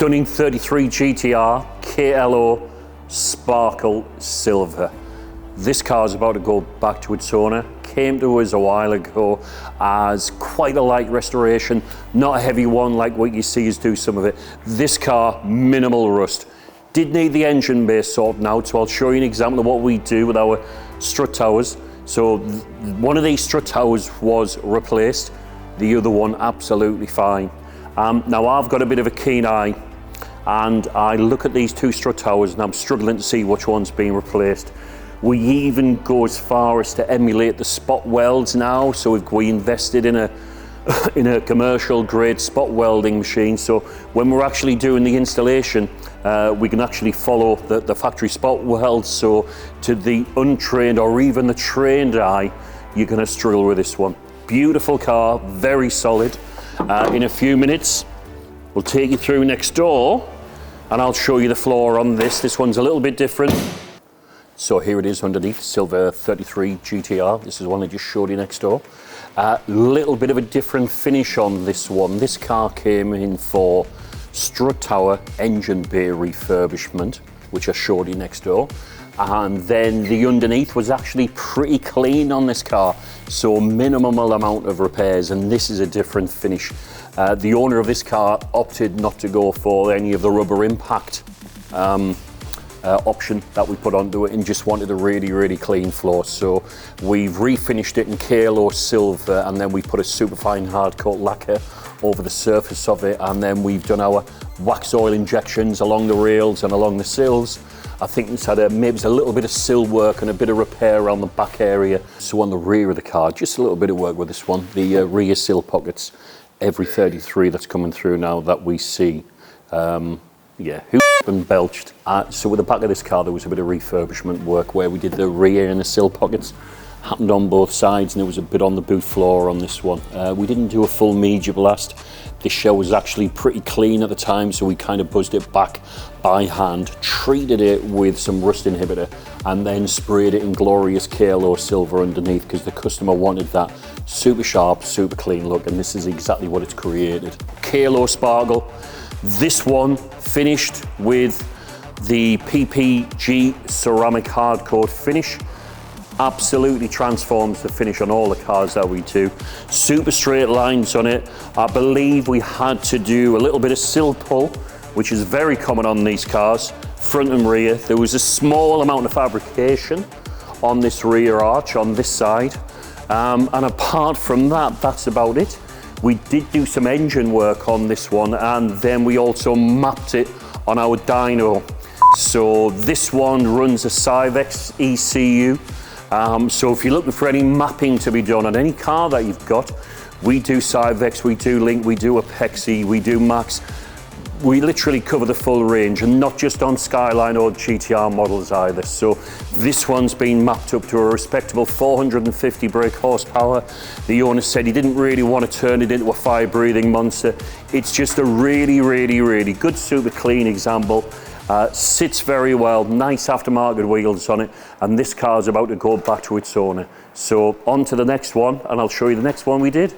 stunning 33 GTR KLO Sparkle Silver. This car is about to go back to its owner. Came to us a while ago as quite a light restoration, not a heavy one like what you see us do some of it. This car, minimal rust. Did need the engine bay sorting out, so I'll show you an example of what we do with our strut towers. So one of these strut towers was replaced, the other one absolutely fine. Now I've got a bit of a keen eye and I look at these two strut towers and I'm struggling to see which one's being replaced. We even go as far as to emulate the spot welds now, so we invested in a commercial grade spot welding machine, so when we're actually doing the installation we can actually follow the factory spot welds, so to the untrained or even the trained eye you're going to struggle with this one. Beautiful car, very solid. In a few minutes we'll take you through next door and I'll show you the floor on this. This one's a little bit different. So here it is underneath, silver 33 GTR. This is one I just showed you next door. Little bit of a different finish on this one. This car came in for strut tower engine bay refurbishment, which I showed you next door. And then the underneath was actually pretty clean on this car, so minimal amount of repairs, and this is a different finish. The owner of this car opted not to go for any of the rubber impact option that we put onto it and just wanted a really clean floor, so we've refinished it in KLO silver and then we put a superfine hard coat lacquer over the surface of it, and then we've done our wax oil injections along the rails and along the sills. I think it's had maybe a little bit of sill work and a bit of repair around the back area. So on the rear of the car, just a little bit of work with this one. The rear sill pockets, every 33 that's coming through now that we see, yeah, and belched. So with the back of this car, there was a bit of refurbishment work where we did the rear and the sill pockets. Happened on both sides, and there was a bit on the boot floor on this one. We didn't do a full media blast. This shell was actually pretty clean at the time, so we kind of buzzed it back by hand, treated it with some rust inhibitor, and then sprayed it in glorious KLO silver underneath because the customer wanted that super sharp, super clean look, and this is exactly what it's created. KLO Sparkle. This one finished with the PPG ceramic hard coat finish. Absolutely transforms the finish on all the cars that we do. Super straight lines on it. I believe we had to do a little bit of sill pull, which is very common on these cars, front and rear. There was a small amount of fabrication on this rear arch on this side. And apart from that, that's about it. We did do some engine work on this one, and then we also mapped it on our dyno. So this one runs a Cyvex ECU. So if you're looking for any mapping to be done on any car that you've got, we do Cyvex, we do Link, we do Apexi, we do Max. We literally cover the full range, and not just on Skyline or GTR models either. So this one's been mapped up to a respectable 450 brake horsepower. The owner said he didn't really want to turn it into a fire-breathing monster. It's just a really good, super clean example. Sits very well, nice aftermarket wheels on it, and this car's about to go back to its owner. So on to the next one, and I'll show you the next one we did.